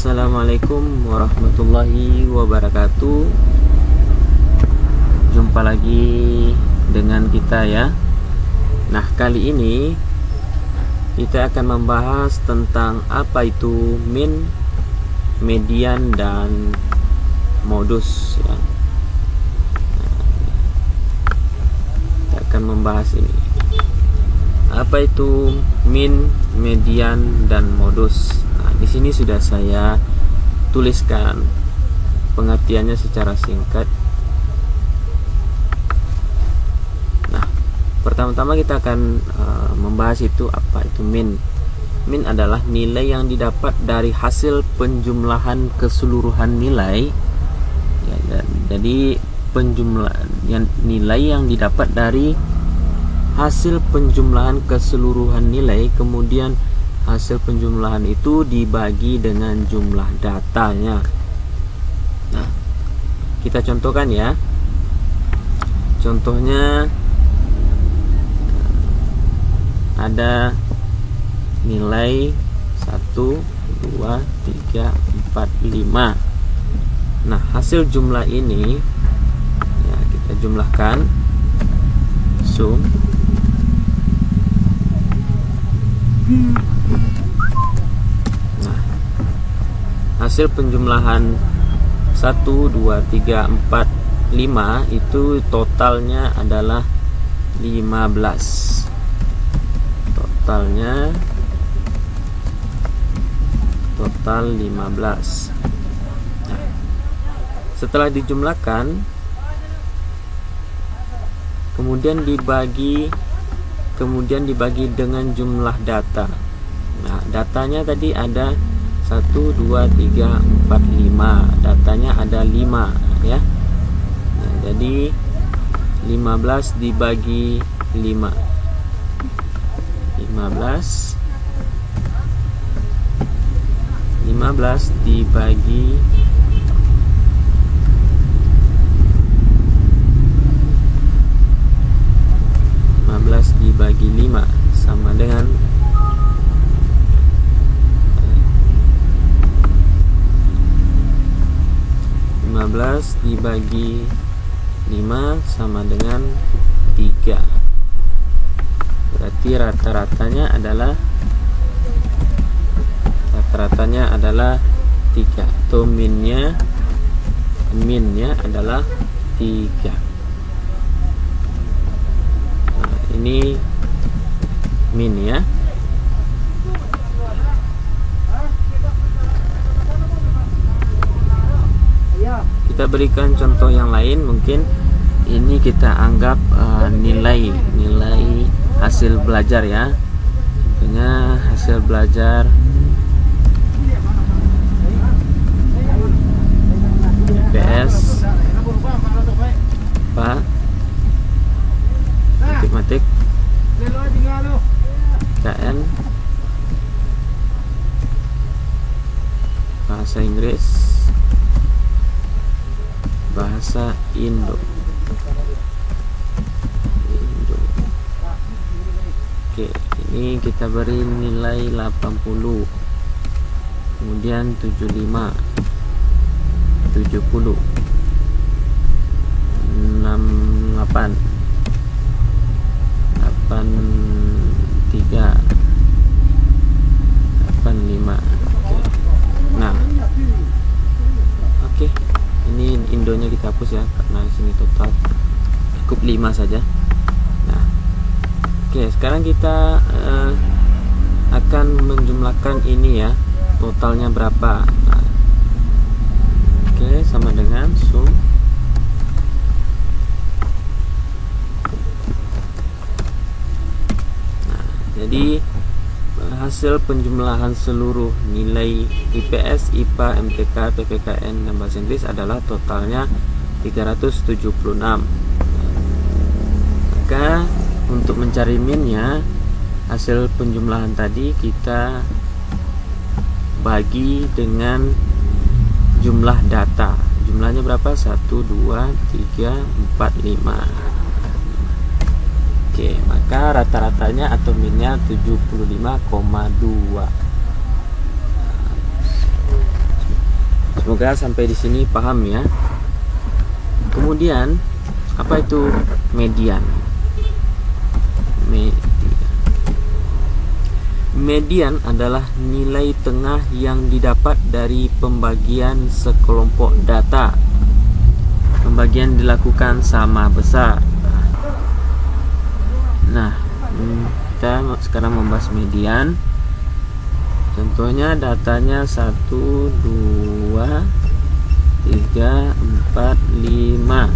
Assalamualaikum warahmatullahi wabarakatuh. Jumpa lagi dengan kita ya. Nah, kali ini kita akan membahas tentang apa itu min, median, dan modus ya. Kita akan membahas ini. Apa itu min, median, dan modus? Di sini sudah saya tuliskan pengertiannya secara singkat. Nah, pertama-tama kita akan membahas itu apa itu min. Min adalah nilai yang didapat dari hasil penjumlahan keseluruhan nilai. Ya, jadi nilai yang didapat dari hasil penjumlahan keseluruhan nilai, kemudian hasil penjumlahan itu dibagi dengan jumlah datanya. Nah, kita contohkan ya. Contohnya ada nilai 1, 2, 3, 4, 5. Nah, hasil jumlah ini ya, kita jumlahkan, sum. Nah, hasil penjumlahan 1, 2, 3, 4, 5 itu totalnya adalah 15. Total 15. Nah, setelah dijumlahkan kemudian dibagi dengan jumlah data. Nah, datanya tadi ada 1, 2, 3, 4, 5. Datanya ada 5 ya. Nah, jadi 15 dibagi 5. 15 dibagi 5 sama dengan 15 dibagi 5 sama dengan 3. Berarti rata-ratanya adalah 3. Atau minnya adalah 3. Nah, ini min ya. Kita berikan contoh yang lain. Mungkin ini kita anggap nilai hasil belajar ya. Contohnya hasil belajar IPS matematik KN bahasa Inggris bahasa Indo. Oke, ini kita beri nilai 80, kemudian 75, 70, 68, 83, 85. Nah, oke. Ini Indonya kita hapus ya, karena di sini total cukup 5 saja. Nah, oke, sekarang kita akan menjumlahkan ini ya, totalnya berapa. Nah, oke, sama dengan sum. Nah, jadi hasil penjumlahan seluruh nilai IPS, IPA, MTK, PPKN, dan bahasa Inggris adalah totalnya 376. Maka untuk mencari minnya, hasil penjumlahan tadi kita bagi dengan jumlah data. Jumlahnya berapa? 1, 2, 3, 4, 5. Oke, maka rata-ratanya atau minnya 75,2. Semoga sampai di sini paham ya. Kemudian apa itu median? Median adalah nilai tengah yang didapat dari pembagian sekelompok data. Pembagian dilakukan sama besar. Nah, kita sekarang membahas median. Contohnya datanya 1, 2, 3, 4, 5.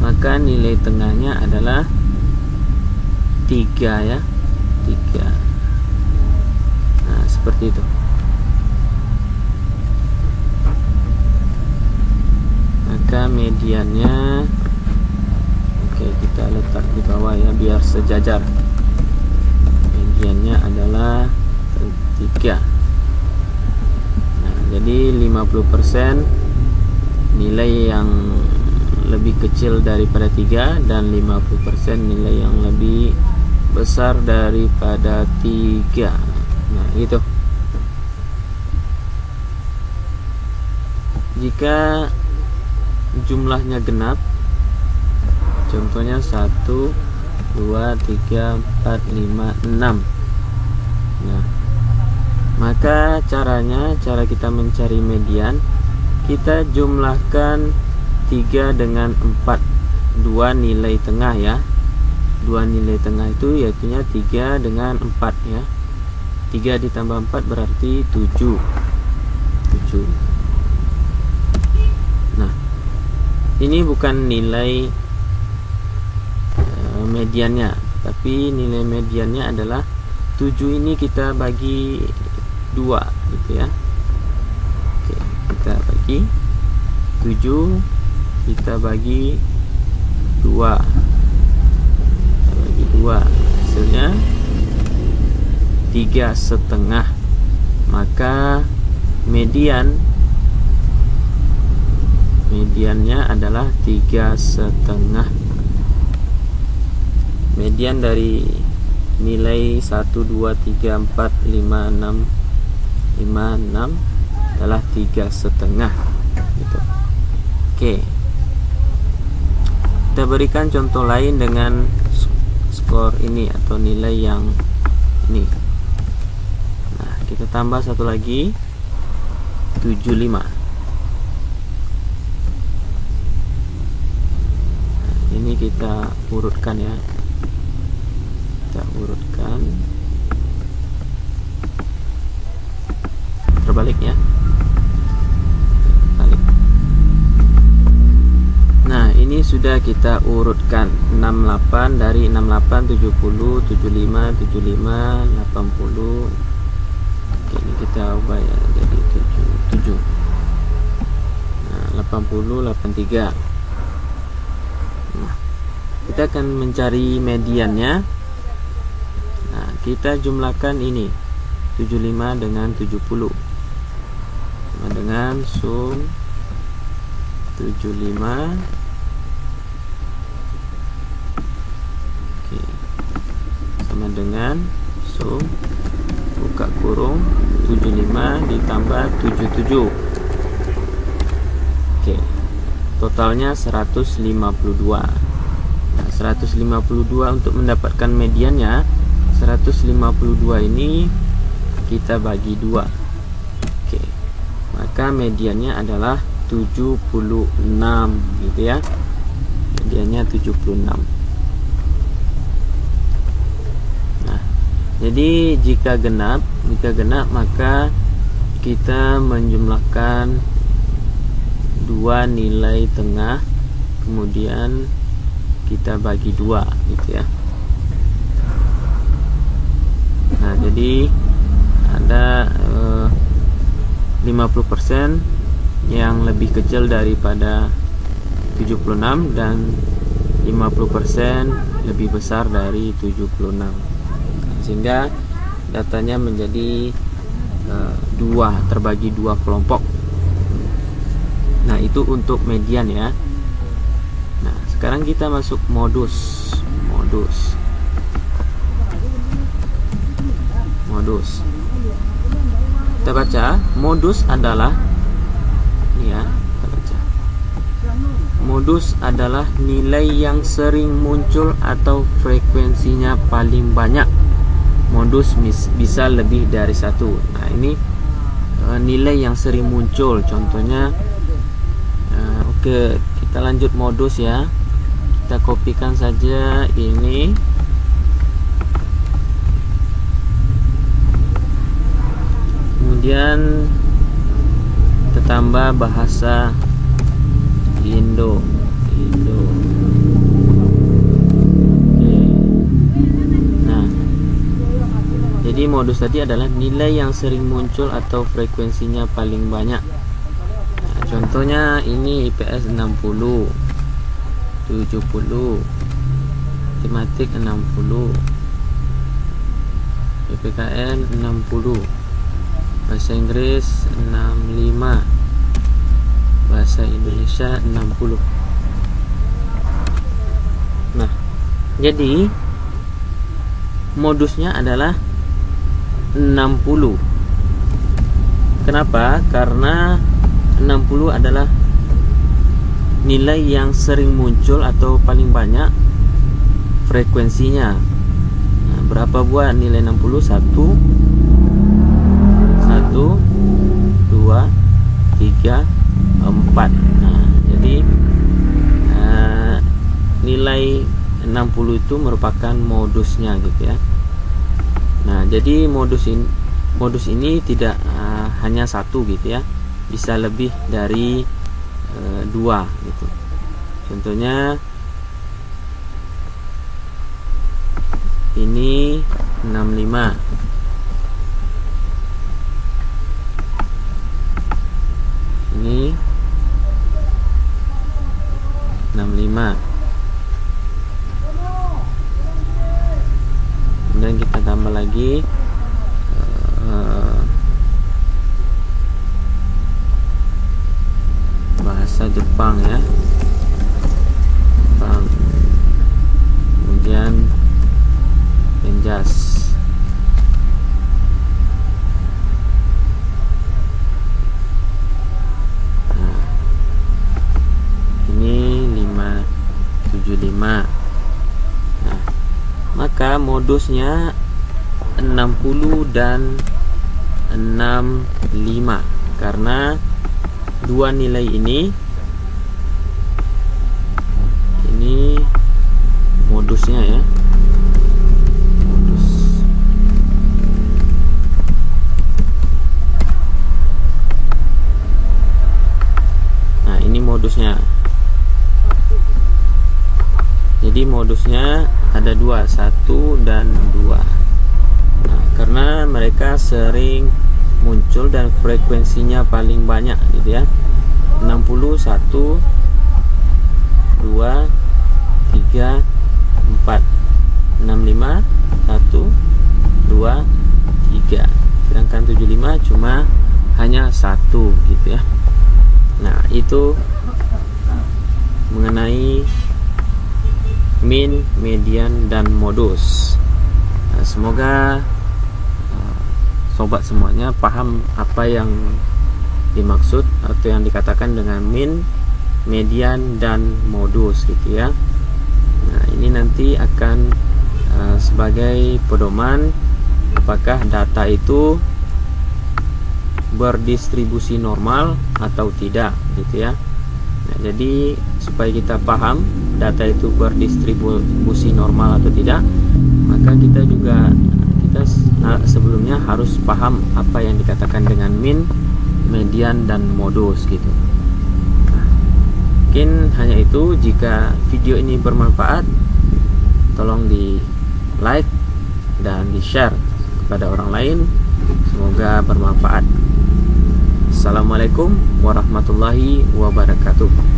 Maka nilai tengahnya adalah 3 ya. 3. Nah, seperti itu. Maka mediannya kita letak di bawah ya biar sejajar. Mediannya adalah 3. Nah, jadi 50% nilai yang lebih kecil daripada 3 dan 50% nilai yang lebih besar daripada 3. Nah, gitu. Jika jumlahnya genap, contohnya 1, 2, 3, 4, 5, 6. Nah, maka cara kita mencari median, kita jumlahkan 3 dengan 4, 2 nilai tengah ya. 2 nilai tengah itu yaitu 3 dengan 4 ya. 3 ditambah 4 berarti 7. Nah, ini bukan nilai mediannya, tapi nilai mediannya adalah 7 ini kita bagi 2 gitu ya. Oke, kita bagi 7, kita bagi 2, hasilnya 3,5. Maka mediannya adalah 3,5. Median dari nilai 1, 2, 3, 4, 5, 6 adalah 3,5 gitu. Oke, kita berikan contoh lain dengan skor ini atau nilai yang ini. Nah, kita tambah satu lagi 75. Nah, ini kita urutkan ya. Kita urutkan terbalik ya. Balik. Nah, ini sudah kita urutkan 68 dari 68, 70, 75, 75, 80. Oke, ini kita ubah ya jadi 7. Nah, 80, 83. Nah, kita akan mencari mediannya. Nah, kita jumlahkan ini 75 dengan 70 sama dengan sum 75. Oke, sama dengan sum buka kurung 75 ditambah 77. Oke, totalnya 152. Nah, 152 untuk mendapatkan mediannya, 152 ini kita bagi 2. Oke, maka mediannya adalah 76 gitu ya. Mediannya 76. Nah, jadi jika genap maka kita menjumlahkan 2 nilai tengah, kemudian kita bagi 2 gitu ya. Nah, jadi ada 50% yang lebih kecil daripada 76 dan 50% lebih besar dari 76, sehingga datanya menjadi 2, terbagi 2 kelompok. Nah, itu untuk median ya. Nah, sekarang kita masuk modus. Kita baca, modus adalah ya, kita baca. Modus adalah nilai yang sering muncul atau frekuensinya paling banyak. Modus bisa lebih dari satu. Nah, ini nilai yang sering muncul. Contohnya, oke, kita lanjut modus ya. Kita kopikan saja ini. Kemudian kita tambah bahasa Indo. Oke. Nah, jadi modus tadi adalah nilai yang sering muncul atau frekuensinya paling banyak. Nah, contohnya ini IPS 60, 70, matematik 60, PPKN 60, bahasa Inggris 65, bahasa Indonesia 60. Nah, jadi modusnya adalah 60. Kenapa? Karena 60 adalah nilai yang sering muncul atau paling banyak frekuensinya. Nah, berapa buah nilai 60? 1, 2, 3, 4. Nah, jadi nilai 60 itu merupakan modusnya gitu ya. Nah, jadi modus ini tidak hanya satu gitu ya, bisa lebih dari 2 gitu. Contohnya ini 65, ini 65. Kemudian kita tambah lagi bahasa Jepang ya, Jepang. Kemudian Penjas. Nah, ini 575. Nah, maka modusnya 60 dan 65 karena dua nilai ini modusnya ya, modus. Nah, ini modusnya. Jadi modusnya ada dua, 1 dan 2. Nah, karena mereka sering muncul dan frekuensinya paling banyak gitu ya. 60, 1, 2, 3, 4. 65, 1, 2, 3. Sedangkan 75 cuma hanya 1 gitu ya. Nah, itu mengenai min, median, dan modus. Nah, semoga sobat semuanya paham apa yang dimaksud atau yang dikatakan dengan min, median, dan modus gitu ya. Nah, ini nanti akan sebagai pedoman apakah data itu berdistribusi normal atau tidak gitu ya. Nah, jadi supaya kita paham data itu berdistribusi normal atau tidak, maka kita sebelumnya harus paham apa yang dikatakan dengan min, median, dan modus gitu. Nah, mungkin hanya itu. Jika video ini bermanfaat, tolong di like dan di share kepada orang lain. Semoga bermanfaat. Assalamualaikum warahmatullahi wabarakatuh.